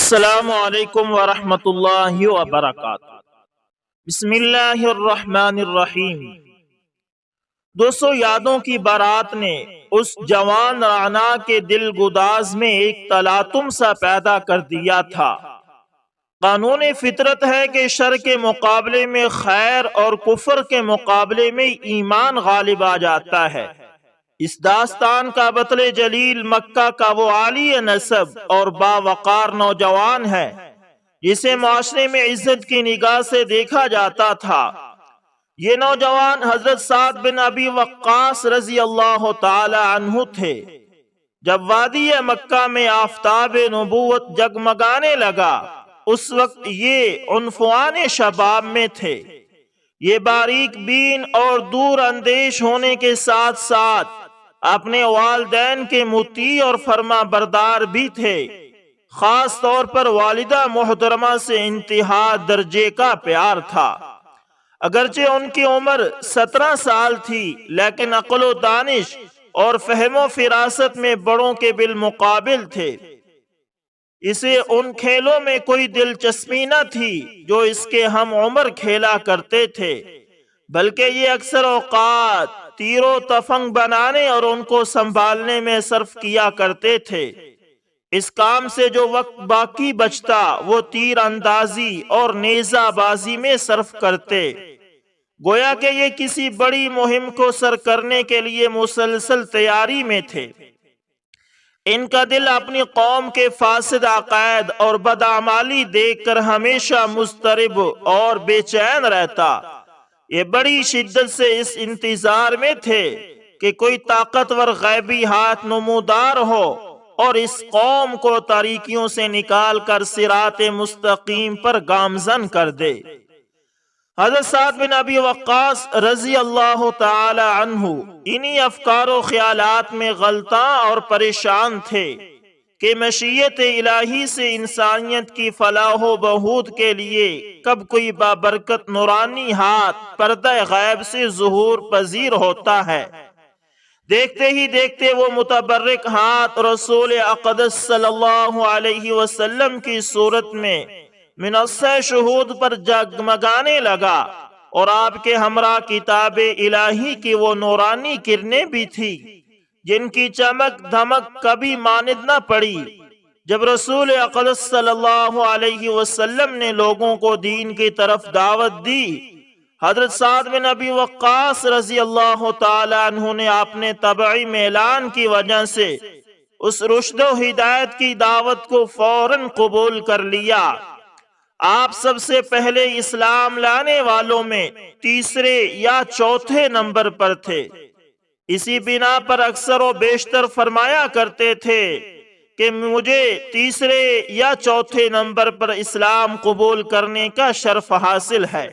السلام علیکم ورحمۃ اللہ وبرکاتہ۔ بسم اللہ الرحمن الرحیم۔ دوستو، یادوں کی بارات نے اس جوان رانا کے دل گداز میں ایک تلاطم سا پیدا کر دیا تھا۔ قانون فطرت ہے کہ شر کے مقابلے میں خیر اور کفر کے مقابلے میں ایمان غالب آ جاتا ہے۔ اس داستان کا بطل جلیل مکہ کا وہ عالی نسب اور باوقار نوجوان ہے جسے معاشرے میں عزت کی نگاہ سے دیکھا جاتا تھا۔ یہ نوجوان حضرت سعد بن ابی وقاص رضی اللہ تعالی عنہ تھے۔ جب وادی مکہ میں آفتاب نبوت جگمگانے لگا، اس وقت یہ عنفوان شباب میں تھے۔ یہ باریک بین اور دور اندیش ہونے کے ساتھ ساتھ اپنے والدین کے مطیع اور فرما بردار بھی تھے۔ خاص طور پر والدہ محترمہ سے انتہا درجے کا پیار تھا۔ اگرچہ ان کی عمر 17 سال تھی، لیکن عقل و دانش اور فہم و فراست میں بڑوں کے بالمقابل تھے۔ اسے ان کھیلوں میں کوئی دلچسپی نہ تھی جو اس کے ہم عمر کھیلا کرتے تھے، بلکہ یہ اکثر اوقات تیر و تفنگ بنانے اور ان کو سنبھالنے میں صرف کیا کرتے تھے۔ اس کام سے جو وقت باقی بچتا وہ تیر اندازی اور نیزہ بازی میں صرف کرتے، گویا کہ یہ کسی بڑی مہم کو سر کرنے کے لیے مسلسل تیاری میں تھے۔ ان کا دل اپنی قوم کے فاسد عقائد اور بدعمالی دیکھ کر ہمیشہ مضطرب اور بے چین رہتا۔ یہ بڑی شدت سے اس انتظار میں تھے کہ کوئی طاقتور غیبی ہاتھ نمودار ہو اور اس قوم کو تاریکیوں سے نکال کر صراط مستقیم پر گامزن کر دے۔ حضرت سعد بن ابی وقاص رضی اللہ تعالی عنہ انہی افکار و خیالات میں غلطاں اور پریشان تھے کہ مشیت الہی سے انسانیت کی فلاح و بہبود کے لیے کب کوئی بابرکت نورانی ہاتھ پردہ غیب سے ظہور پذیر ہوتا ہے۔ دیکھتے ہی دیکھتے وہ متبرک ہاتھ رسول اقدس صلی اللہ علیہ وسلم کی صورت میں منصہ شہود پر جگمگانے لگا، اور آپ کے ہمراہ کتاب الہی کی وہ نورانی کرنیں بھی تھی جن کی چمک دھمک کبھی مانند نہ پڑی۔ جب رسول اقدس صلی اللہ علیہ وسلم نے لوگوں کو دین کی طرف دعوت دی، حضرت سعد بن ابی وقاص رضی اللہ تعالی عنہ نے اپنے طبعی میلان کی وجہ سے اس رشد و ہدایت کی دعوت کو فوراً قبول کر لیا۔ آپ سب سے پہلے اسلام لانے والوں میں تیسرے یا چوتھے نمبر پر تھے۔ اسی بنا پر اکثر و بیشتر فرمایا کرتے تھے کہ مجھے تیسرے یا چوتھے نمبر پر اسلام قبول کرنے کا شرف حاصل ہے۔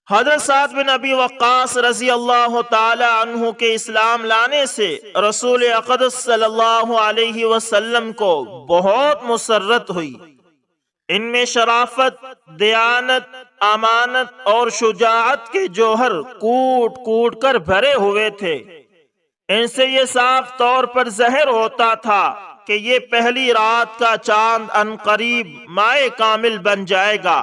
حضرت سعد بن ابی وقاص رضی اللہ تعالی عنہ کے اسلام لانے سے رسول اقدس صلی اللہ علیہ وسلم کو بہت مسرت ہوئی۔ ان میں شرافت، دیانت، امانت اور شجاعت کے جوہر کوٹ کوٹ کر بھرے ہوئے تھے۔ ان سے یہ صاف طور پر ظاہر ہوتا تھا کہ یہ پہلی رات کا چاند عنقریب مائع کامل بن جائے گا۔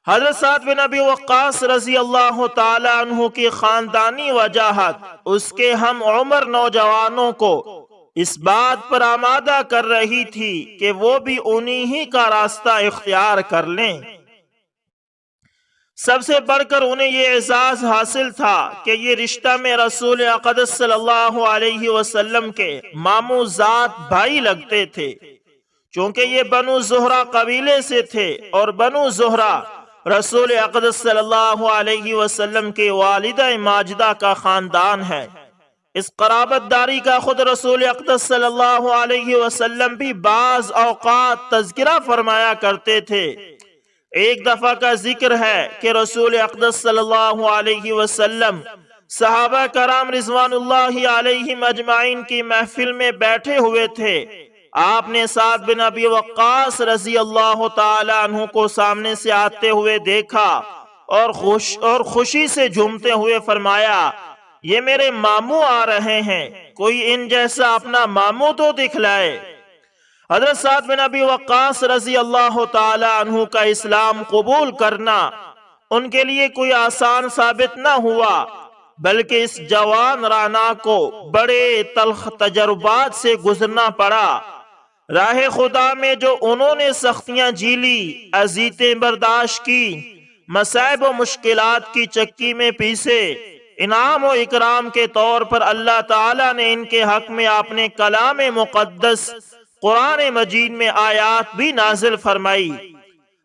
حضرت سعد بن ابی وقاص رضی اللہ تعالی عنہ کی خاندانی وجاہت اس کے ہم عمر نوجوانوں کو اس بات پر آمادہ کر رہی تھی کہ وہ بھی انہی ہی کا راستہ اختیار کر لیں۔ سب سے بڑھ کر انہیں یہ اعزاز حاصل تھا کہ یہ رشتہ میں رسول اقدس صلی اللہ علیہ وسلم کے ماموں ذات بھائی لگتے تھے، چونکہ یہ بنو زہرہ قبیلے سے تھے، اور بنو زہرہ رسول اقدس صلی اللہ علیہ وسلم کے والدہ ماجدہ کا خاندان ہے۔ اس قرابت داری کا خود رسول اقدس صلی اللہ علیہ وسلم بھی بعض اوقات تذکرہ فرمایا کرتے تھے۔ ایک دفعہ کا ذکر ہے کہ رسول اقدس صلی اللہ علیہ وسلم صحابہ کرام رضوان اللہ علیہم اجمعین کی محفل میں بیٹھے ہوئے تھے۔ آپ نے سعد بن ابی وقاص رضی اللہ تعالی عنہ کو سامنے سے آتے ہوئے دیکھا اور خوشی سے جھومتے ہوئے فرمایا، یہ میرے ماموں آ رہے ہیں، کوئی ان جیسا اپنا ماموں تو دکھلائے۔ حضرت سعد بن ابی وقاص رضی اللہ تعالی عنہ کا اسلام قبول کرنا ان کے لیے کوئی آسان ثابت نہ ہوا، بلکہ اس جوان رانا کو بڑے تلخ تجربات سے گزرنا پڑا۔ راہ خدا میں جو انہوں نے سختیاں جھیلی، اذیتیں برداشت کی، مصائب و مشکلات کی چکی میں پیسے، انعام و اکرام کے طور پر اللہ تعالیٰ نے ان کے حق میں اپنے کلام مقدس قرآن مجید میں آیات بھی نازل فرمائی۔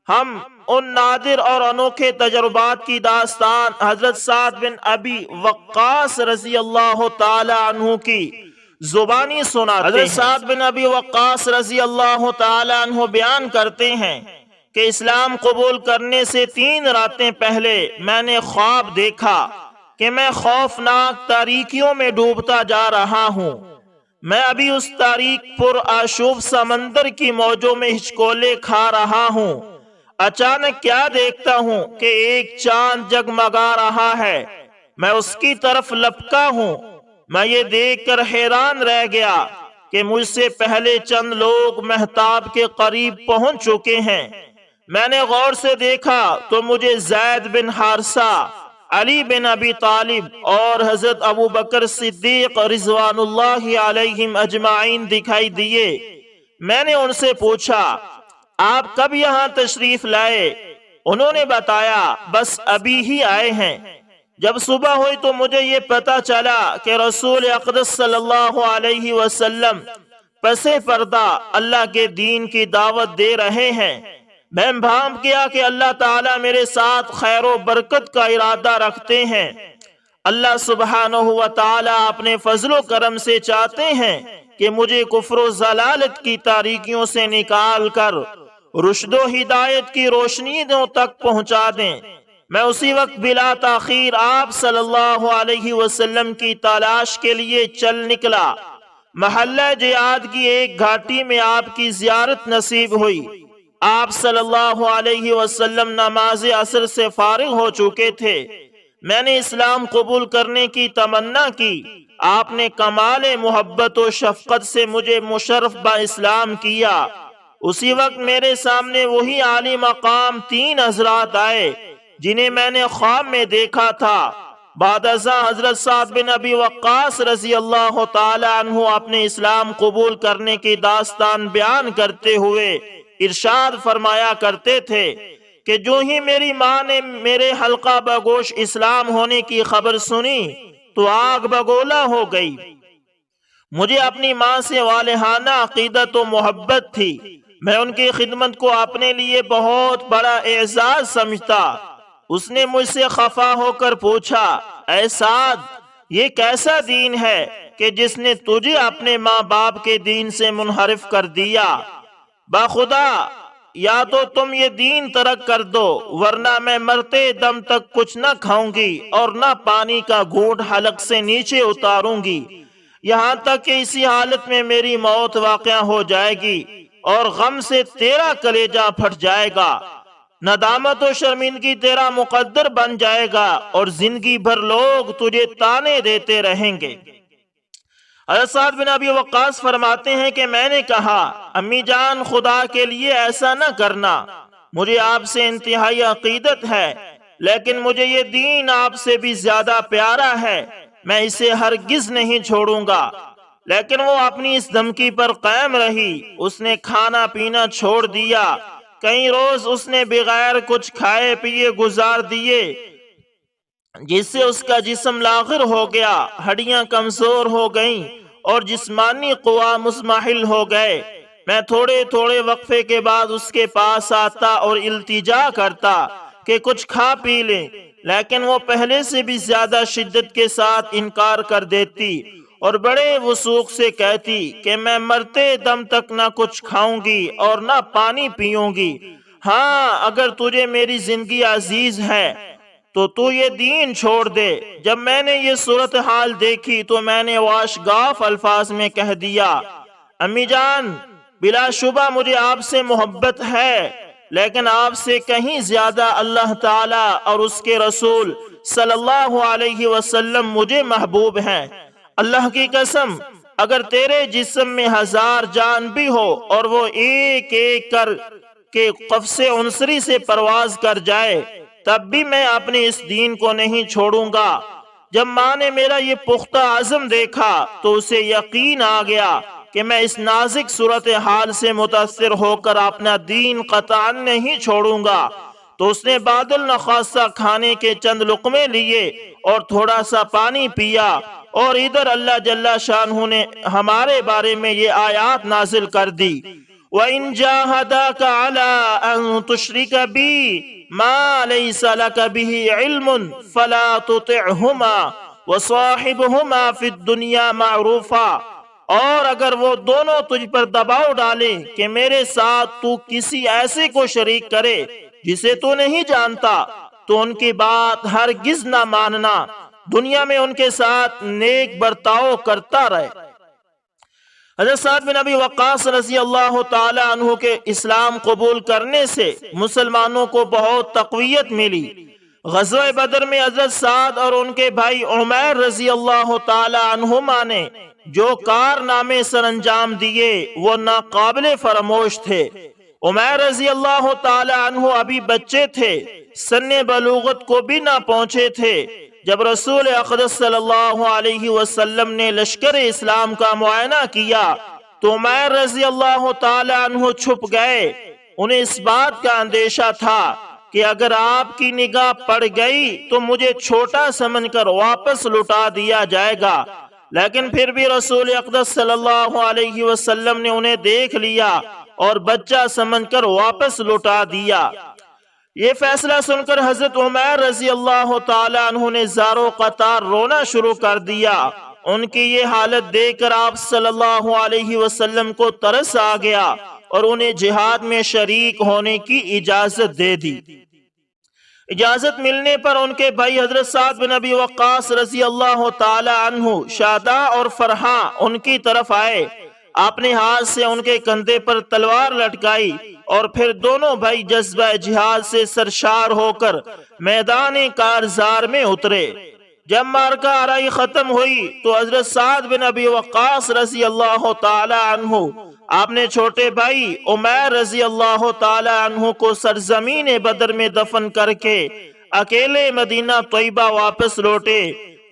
ہم ان نادر اور انوکھے تجربات کی داستان حضرت سعد بن ابی وقاص رضی اللہ تعالی عنہ کی زبانی سناتے ہیں۔ حضرت سعد بن ابی وقاص رضی اللہ تعالی عنہ بیان کرتے ہیں کہ اسلام قبول کرنے سے 3 راتیں پہلے میں نے خواب دیکھا کہ میں خوفناک تاریکیوں میں ڈوبتا جا رہا ہوں۔ میں ابھی اس تاریک پر آشوب سمندر کی موجوں میں ہچکولے کھا رہا ہوں۔ اچانک کیا دیکھتا ہوں کہ ایک چاند جگمگا رہا ہے، میں اس کی طرف لپکا ہوں۔ میں یہ دیکھ کر حیران رہ گیا کہ مجھ سے پہلے چند لوگ مہتاب کے قریب پہنچ چکے ہیں۔ میں نے غور سے دیکھا تو مجھے زید بن حارثہ، علی بن ابی طالب اور حضرت ابو بکر صدیق رضوان اللہ علیہم اجمعین دکھائی دیے۔ میں نے ان سے پوچھا، آپ کب یہاں تشریف لائے؟ انہوں نے بتایا، بس ابھی ہی آئے ہیں۔ جب صبح ہوئی تو مجھے یہ پتہ چلا کہ رسول اقدس صلی اللہ علیہ وسلم پس پردہ اللہ کے دین کی دعوت دے رہے ہیں۔ میں بھانپ گیا کہ اللہ تعالیٰ میرے ساتھ خیر و برکت کا ارادہ رکھتے ہیں۔ اللہ سبحانہ و تعالیٰ اپنے فضل و کرم سے چاہتے ہیں کہ مجھے کفر و ضلالت کی تاریکیوں سے نکال کر رشد و ہدایت کی روشنیوں تک پہنچا دیں۔ میں اسی وقت بلا تاخیر آپ صلی اللہ علیہ وسلم کی تلاش کے لیے چل نکلا۔ محلہ جہاد کی ایک گھاٹی میں آپ کی زیارت نصیب ہوئی۔ آپ صلی اللہ علیہ وسلم نماز عصر سے فارغ ہو چکے تھے۔ میں نے اسلام قبول کرنے کی تمنا کی۔ آپ نے کمال محبت و شفقت سے مجھے مشرف با اسلام کیا۔ اسی وقت میرے سامنے وہی عالی مقام 3 حضرات آئے جنہیں میں نے خواب میں دیکھا تھا۔ بعد ازاں حضرت سعد بن ابی وقاص رضی اللہ تعالی عنہ اپنے اسلام قبول کرنے کی داستان بیان کرتے ہوئے ارشاد فرمایا کرتے تھے کہ جو ہی میری ماں نے میرے حلقہ بگوش اسلام ہونے کی خبر سنی تو آگ بگولا ہو گئی۔ مجھے اپنی ماں سے والہانہ عقیدت و محبت تھی۔ میں ان کی خدمت کو اپنے لیے بہت بڑا اعزاز سمجھتا۔ اس نے مجھ سے خفا ہو کر پوچھا، اے سعد، یہ کیسا دین ہے کہ جس نے تجھے اپنے ماں باپ کے دین سے منحرف کر دیا؟ باخدا، یا تو تم یہ دین ترک کر دو ورنہ میں مرتے دم تک کچھ نہ کھاؤں گی اور نہ پانی کا گھونٹ حلق سے نیچے اتاروں گی، یہاں تک کہ اسی حالت میں میری موت واقع ہو جائے گی اور غم سے تیرا کلیجہ پھٹ جائے گا۔ ندامت و شرمندگی تیرا مقدر بن جائے گا اور زندگی بھر لوگ تجھے تانے دیتے رہیں گے۔ حضرت سعد بن ابی وقاص فرماتے ہیں کہ میں نے کہا، امی جان، خدا کے لیے ایسا نہ کرنا، مجھے آپ سے انتہائی عقیدت ہے، لیکن مجھے یہ دین آپ سے بھی زیادہ پیارا ہے، میں اسے ہرگز نہیں چھوڑوں گا۔ لیکن وہ اپنی اس دھمکی پر قائم رہی۔ اس نے کھانا پینا چھوڑ دیا۔ کئی روز اس نے بغیر کچھ کھائے پیے گزار دیے، جس سے اس کا جسم لاغر ہو گیا، ہڈیاں کمزور ہو گئیں اور جسمانی قوا مزمحل ہو گئے۔ میں تھوڑے تھوڑے وقفے کے بعد اس کے پاس آتا اور التجا کرتا کہ کچھ کھا پی لیں، لیکن وہ پہلے سے بھی زیادہ شدت کے ساتھ انکار کر دیتی اور بڑے وثوق سے کہتی کہ میں مرتے دم تک نہ کچھ کھاؤں گی اور نہ پانی پیوں گی۔ ہاں، اگر تجھے میری زندگی عزیز ہے تو یہ دین چھوڑ دے۔ جب میں نے یہ صورتحال دیکھی تو میں نے واشگاف الفاظ میں کہہ دیا، امی جان، بلا شبہ مجھے آپ سے محبت ہے، لیکن آپ سے کہیں زیادہ اللہ تعالیٰ اور اس کے رسول صلی اللہ علیہ وسلم مجھے محبوب ہیں۔ اللہ کی قسم، اگر تیرے جسم میں 1000 جان بھی ہو اور وہ ایک ایک کر کے قفس عنصری سے پرواز کر جائے، تب بھی میں اپنے اس دین کو نہیں چھوڑوں گا۔ جب ماں نے میرا یہ پختہ عزم دیکھا تو اسے یقین آ گیا کہ میں اس نازک صورتحال سے متاثر ہو کر اپنا دین قطعاً نہیں چھوڑوں گا، تو اس نے بعد النخاصہ کھانے کے چند لقمے لیے اور تھوڑا سا پانی پیا، اور ادھر اللہ جل شانہ نے ہمارے بارے میں یہ آیات نازل کر دی، وَإِن جَاهَدَاكَ عَلَىٰ أَن تُشْرِكَ بِي مَا لَيْسَ لَكَ بِهِ عِلْمٌ فَلَا تُطِعْهُمَا وَصَاحِبْهُمَا فِي الدُّنْيَا مَعْرُوفًا۔ اور اگر وہ دونوں تجھ پر دباؤ ڈالیں کہ میرے ساتھ تو کسی ایسے کو شریک کرے جسے تو نہیں جانتا، تو ان کی بات ہرگز نہ ماننا، دنیا میں ان کے ساتھ نیک برتاؤ کرتا رہے۔ حضرت سعد بن ابی وقاص رضی اللہ تعالی عنہ کے اسلام قبول کرنے سے مسلمانوں کو بہت تقویت ملی۔ غزوہ بدر میں حضرت سعد اور ان کے بھائی عمیر رضی اللہ تعالی عنہما نے جو کارنامے سر انجام دیے وہ ناقابل فراموش تھے۔ عمیر رضی اللہ تعالی عنہ ابھی بچے تھے، سن بلوغت کو بھی نہ پہنچے تھے، جب رسول اقدس صلی اللہ علیہ وسلم نے لشکر اسلام کا معائنہ کیا تو عمیر رضی اللہ تعالی عنہ چھپ گئے۔ انہیں اس بات کا اندیشہ تھا کہ اگر آپ کی نگاہ پڑ گئی تو مجھے چھوٹا سمجھ کر واپس لٹا دیا جائے گا، لیکن پھر بھی رسول اقدس صلی اللہ علیہ وسلم نے انہیں دیکھ لیا اور بچہ سمجھ کر واپس لٹا دیا۔ یہ فیصلہ سن کر حضرت عمیر رضی اللہ تعالی عنہ نے زارو قطار رونا شروع کر دیا۔ ان کی یہ حالت دیکھ کر آپ صلی اللہ علیہ وسلم کو ترس آ گیا اور انہیں جہاد میں شریک ہونے کی اجازت دے دی۔ اجازت ملنے پر ان کے بھائی حضرت سعد بن ابی وقاص رضی اللہ تعالی عنہ شاداں اور فرحاں ان کی طرف آئے، اپنے ہاتھ سے ان کے کندھے پر تلوار لٹکائی اور پھر دونوں بھائی جذبہ جہاد سے سرشار ہو کر میدان کارزار میں اترے۔ جب معرکہ آرائی ختم ہوئی تو حضرت سعد بن ابی وقاص رضی اللہ تعالی عنہ اپنے چھوٹے بھائی عمیر رضی اللہ تعالی عنہ کو سرزمین بدر میں دفن کر کے اکیلے مدینہ طیبہ واپس لوٹے،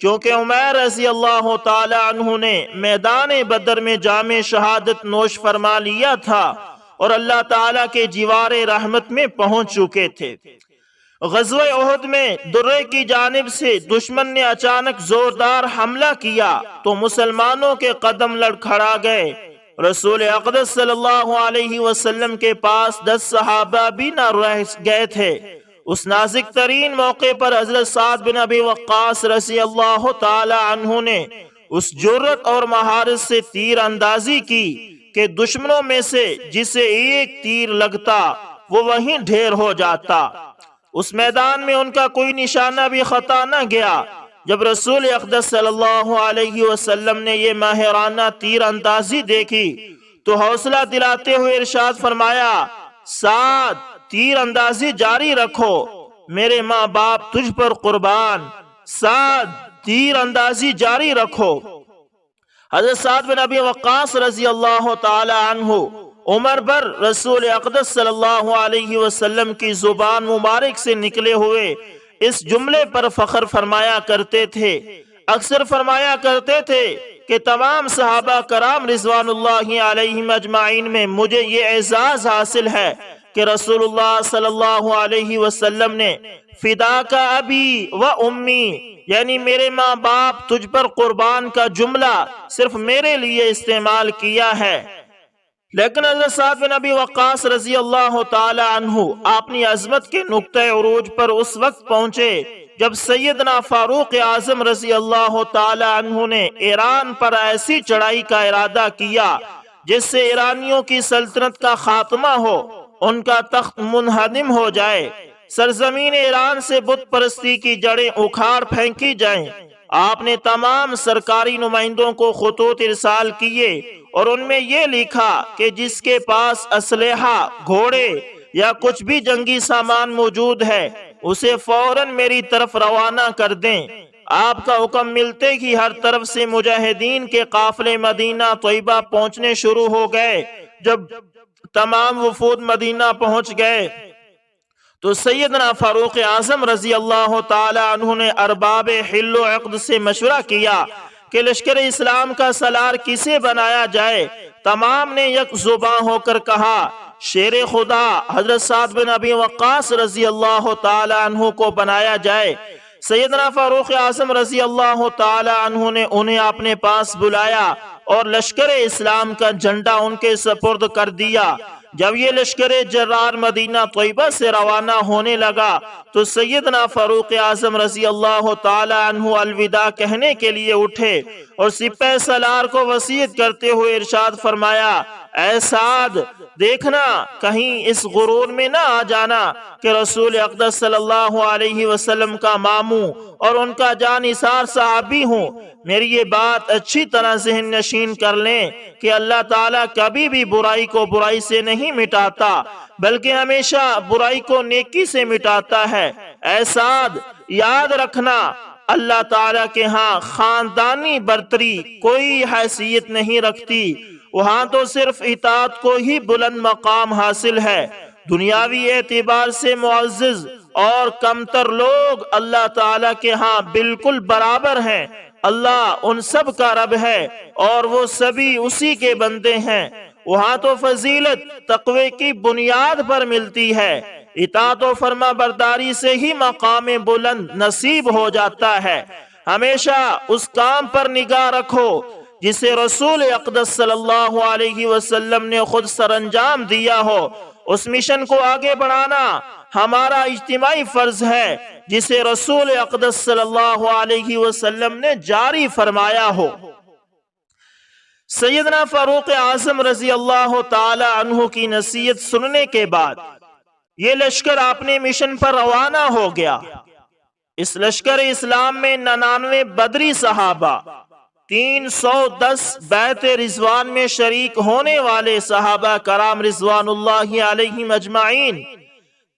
چونکہ عمیر رضی اللہ تعالی عنہ نے میدان بدر میں جام شہادت نوش فرما لیا تھا اور اللہ تعالیٰ کے جوار رحمت میں پہنچ چکے تھے۔ غزوہ احد میں درے کی جانب سے دشمن نے اچانک زوردار حملہ کیا تو مسلمانوں کے قدم لڑکھڑا گئے۔ رسول اقدس صلی اللہ علیہ وسلم کے پاس 10 صحابہ بھی نہ رہ گئے تھے۔ اس نازک ترین موقع پر حضرت سعد بن ابی وقاص رضی اللہ تعالی عنہ نے اس جرت اور مہارت سے تیر اندازی کی کہ دشمنوں میں سے جسے ایک تیر لگتا وہ وہیں ڈھیر ہو جاتا۔ اس میدان میں ان کا کوئی نشانہ بھی خطا نہ گیا۔ جب رسول اقدس صلی اللہ علیہ وسلم نے یہ ماہرانہ تیر اندازی دیکھی تو حوصلہ دلاتے ہوئے ارشاد فرمایا، سعد تیر اندازی جاری رکھو، میرے ماں باپ تجھ پر قربان، سعد تیر اندازی جاری رکھو۔ حضرت سعد بن ابی وقاص رضی اللہ تعالی عنہ عمر بھر رسول اقدس صلی اللہ علیہ وسلم کی زبان مبارک سے نکلے ہوئے اس جملے پر فخر فرمایا کرتے تھے۔ اکثر فرمایا کرتے تھے کہ تمام صحابہ کرام رضوان اللہ علیہم اجمعین میں مجھے یہ اعزاز حاصل ہے کہ رسول اللہ صلی اللہ علیہ وسلم نے فداک ابی و امی، یعنی میرے ماں باپ تجھ پر قربان کا جملہ صرف میرے لیے استعمال کیا ہے۔ لیکن حضرت سعد بن ابی وقاص رضی اللہ تعالی عنہ اپنی عظمت کے نقطہ عروج پر اس وقت پہنچے جب سیدنا فاروق اعظم رضی اللہ تعالی عنہ نے ایران پر ایسی چڑھائی کا ارادہ کیا جس سے ایرانیوں کی سلطنت کا خاتمہ ہو، ان کا تخت منہدم ہو جائے، سرزمین ایران سے بت پرستی کی جڑیں اکھاڑ پھینکی جائیں۔ آپ نے تمام سرکاری نمائندوں کو خطوط ارسال کیے اور ان میں یہ لکھا کہ جس کے پاس اسلحہ، گھوڑے یا کچھ بھی جنگی سامان موجود ہے اسے فوراً میری طرف روانہ کر دیں۔ آپ کا حکم ملتے ہی ہر طرف سے مجاہدین کے قافلے مدینہ طیبہ پہنچنے شروع ہو گئے۔ جب تمام وفود مدینہ پہنچ گئے تو سیدنا فاروق اعظم رضی اللہ تعالی عنہ نے ارباب حل و عقد سے مشورہ کیا کہ لشکر اسلام کا سالار کسے بنایا جائے۔ تمام نے یک زباں ہو کر کہا شیر خدا حضرت سعد بن ابی وقاص رضی اللہ تعالی عنہ کو بنایا جائے۔ سیدنا فاروق اعظم رضی اللہ تعالی عنہ نے انہیں اپنے پاس بلایا اور لشکر اسلام کا جھنڈا ان کے سپرد کر دیا۔ جب یہ لشکر جرار مدینہ طیبہ سے روانہ ہونے لگا تو سیدنا فاروق اعظم رضی اللہ تعالی عنہ الوداع کہنے کے لیے اٹھے اور سپہ سالار کو وصیت کرتے ہوئے ارشاد فرمایا اے سعد دیکھنا کہیں اس غرور میں نہ آ جانا کہ رسول اقدس صلی اللہ علیہ وسلم کا ماموں اور ان کا جانثار صحابی ہوں۔ میری یہ بات اچھی طرح ذہن نشین کر لیں کہ اللہ تعالیٰ کبھی بھی برائی کو برائی سے نہیں مٹاتا بلکہ ہمیشہ برائی کو نیکی سے مٹاتا ہے۔ اے سعد یاد رکھنا اللہ تعالیٰ کے ہاں خاندانی برتری کوئی حیثیت نہیں رکھتی، وہاں تو صرف اطاعت کو ہی بلند مقام حاصل ہے۔ دنیاوی اعتبار سے معزز اور کمتر لوگ اللہ تعالیٰ کے ہاں بالکل برابر ہیں۔ اللہ ان سب کا رب ہے اور وہ سبھی اسی کے بندے ہیں۔ وہاں تو فضیلت تقوی کی بنیاد پر ملتی ہے، اطاعت و فرما برداری سے ہی مقام بلند نصیب ہو جاتا ہے۔ ہمیشہ اس کام پر نگاہ رکھو جسے رسول اقدس صلی اللہ علیہ وسلم نے خود سر انجام دیا ہو۔ اس مشن کو آگے بڑھانا ہمارا اجتماعی فرض ہے جسے رسول اقدس صلی اللہ علیہ وسلم نے جاری فرمایا ہو۔ سیدنا فاروق اعظم رضی اللہ تعالی عنہ کی نصیحت سننے کے بعد یہ لشکر اپنے مشن پر روانہ ہو گیا۔ اس لشکر اسلام میں 99 بدری صحابہ، 310 بیعت رضوان میں شریک ہونے والے صحابہ کرام رضوان اللہ علیہم اجمعین،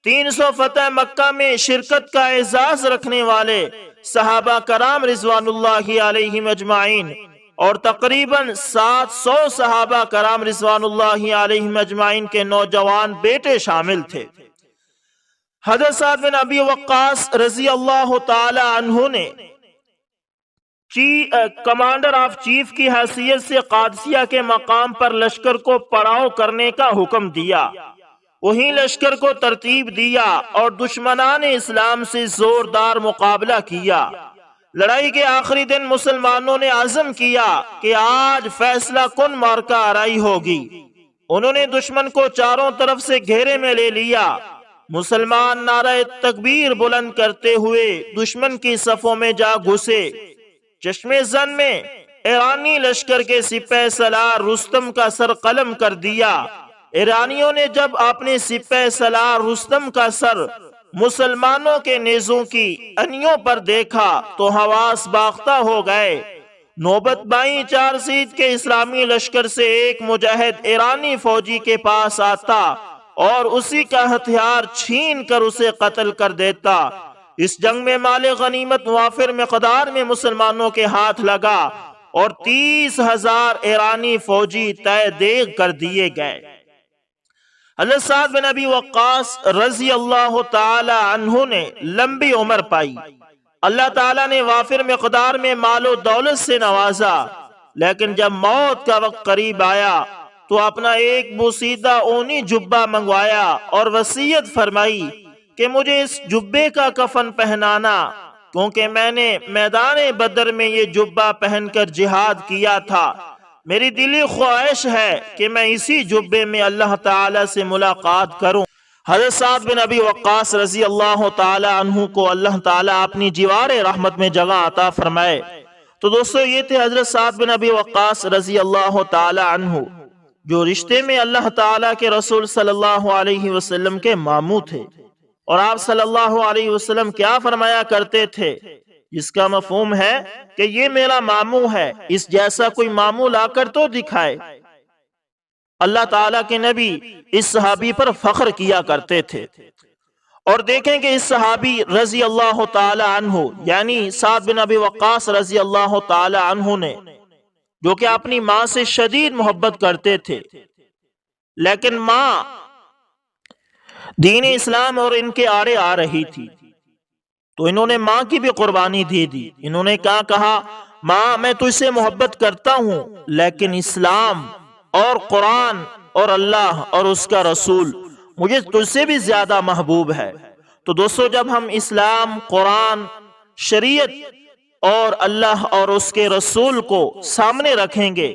300 فتح مکہ میں شرکت کا اعزاز رکھنے والے صحابہ کرام رضوان اللہ علیہم اجمعین اور تقریباً 700 صحابہ کرام رضوان اللہ علیہم اجمعین کے نوجوان بیٹے شامل تھے۔ حضرت سعد بن ابی وقاص رضی اللہ تعالی عنہ نے کمانڈر آف چیف کی حیثیت سے قادسیہ کے مقام پر لشکر کو پڑاؤ کرنے کا حکم دیا۔ وہی لشکر کو ترتیب دیا اور دشمنان اسلام سے زوردار مقابلہ کیا۔ لڑائی کے آخری دن مسلمانوں نے عزم کیا کہ آج فیصلہ کن معرکہ آرائی ہوگی۔ انہوں نے دشمن کو چاروں طرف سے گھیرے میں لے لیا۔ مسلمان نعرہ تکبیر بلند کرتے ہوئے دشمن کی صفوں میں جا گھسے۔ چشمے زن میں ایرانی لشکر کے سپہ سالار رستم کا سر قلم کر دیا۔ ایرانیوں نے جب اپنے سپہ سالار رستم کا سر مسلمانوں کے نیزوں کی انیوں پر دیکھا تو حواس باختہ ہو گئے۔ نوبت بائیں 4 سیٹ کے اسلامی لشکر سے ایک مجاہد ایرانی فوجی کے پاس آتا اور اسی کا ہتھیار چھین کر اسے قتل کر دیتا۔ اس جنگ میں مال غنیمت وافر مقدار میں مسلمانوں کے ہاتھ لگا اور 30,000 ایرانی فوجی تہ دیگ کر دیے گئے۔ حضرت سعد بن ابی وقاص رضی اللہ تعالی عنہ نے لمبی عمر پائی۔ اللہ تعالیٰ نے وافر مقدار میں مال و دولت سے نوازا، لیکن جب موت کا وقت قریب آیا تو اپنا ایک بوسیدہ اونی جبہ منگوایا اور وصیت فرمائی کہ مجھے اس جبے کا کفن پہنانا، کیونکہ میں نے میدان بدر میں یہ جبہ پہن کر جہاد کیا تھا۔ میری دلی خواہش ہے کہ میں اسی جبے میں اللہ تعالیٰ سے ملاقات کروں۔ حضرت سعد بن ابی وقاص رضی اللہ تعالی عنہ کو اللہ تعالیٰ اپنی جوار رحمت میں جگہ عطا فرمائے۔ تو دوستو یہ تھے حضرت سعد بن ابی وقاص رضی اللہ تعالی عنہ، جو رشتے میں اللہ تعالیٰ کے رسول صلی اللہ علیہ وسلم کے ماموں تھے، اور آپ صلی اللہ علیہ وسلم کیا فرمایا کرتے تھے، جس کا مفہوم ہے کہ یہ میرا ماموں ہے، اس جیسا کوئی ماموں لا کر تو دکھائے۔ اللہ تعالیٰ کے نبی اس صحابی پر فخر کیا کرتے تھے۔ اور دیکھیں کہ اس صحابی رضی اللہ تعالی عنہ یعنی سعد بن ابی وقاص رضی اللہ تعالی عنہ نے، جو کہ اپنی ماں سے شدید محبت کرتے تھے، لیکن ماں دین اسلام اور ان کے آڑے آ رہی تھی، تو انہوں نے ماں کی بھی قربانی دے دی۔ انہوں نے کیا کہا، ماں میں تجھ سے محبت کرتا ہوں، لیکن اسلام اور قرآن اور اللہ اور اس کا رسول مجھے تجھ سے بھی زیادہ محبوب ہے۔ تو دوستو، جب ہم اسلام، قرآن، شریعت اور اللہ اور اس کے رسول کو سامنے رکھیں گے،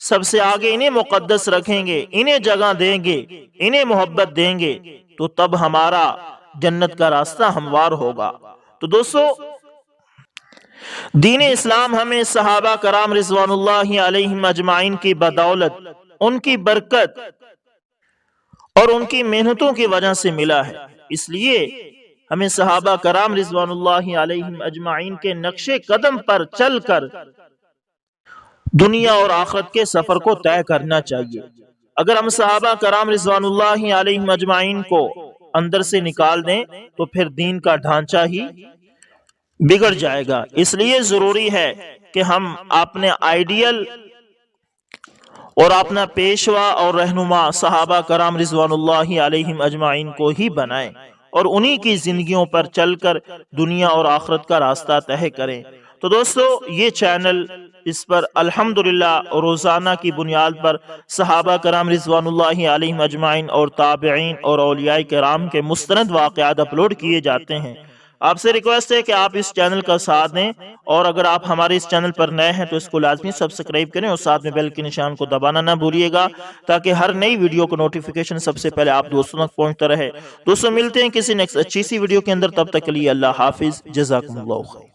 سب سے آگے انہیں مقدس رکھیں گے، انہیں جگہ دیں گے، انہیں محبت دیں گے، تو تب ہمارا جنت کا راستہ ہموار ہوگا۔ تو دوستو، دین اسلام ہمیں صحابہ کرام رضوان اللہ علیہم اجمعین کی بدولت، ان کی برکت اور ان کی محنتوں کی وجہ سے ملا ہے۔ اس لیے ہمیں صحابہ کرام رضوان اللہ علیہم اجمعین کے نقش قدم پر چل کر دنیا اور آخرت کے سفر کو طے کرنا چاہیے۔ اگر ہم صحابہ کرام رضوان اللہ علیہم اجمعین کو اندر سے نکال دیں تو پھر دین کا ڈھانچہ ہی بگڑ جائے گا۔ اس لیے ضروری ہے کہ ہم اپنے آئیڈیل اور اپنا پیشوا اور رہنما صحابہ کرام رضوان اللہ علیہم اجمعین کو ہی بنائیں اور انہی کی زندگیوں پر چل کر دنیا اور آخرت کا راستہ طے کریں۔ تو دوستو، یہ چینل، اس پر الحمدللہ روزانہ کی بنیاد پر صحابہ کرام رضوان اللہ علیہم اجمعین اور تابعین اور اولیاء کرام کے مستند واقعات اپلوڈ کیے جاتے ہیں۔ آپ سے ریکویسٹ ہے کہ آپ اس چینل کا ساتھ دیں، اور اگر آپ ہمارے اس چینل پر نئے ہیں تو اس کو لازمی سبسکرائب کریں اور ساتھ میں بیل کے نشان کو دبانا نہ بھولیے گا، تاکہ ہر نئی ویڈیو کو نوٹیفیکیشن سب سے پہلے آپ دوستوں تک پہنچتا رہے۔ دوستوں، ملتے ہیں کسی نیکسٹ اچھی سی ویڈیو کے اندر، تب تک کے لیے اللہ حافظ، جزاکم اللہ خیر۔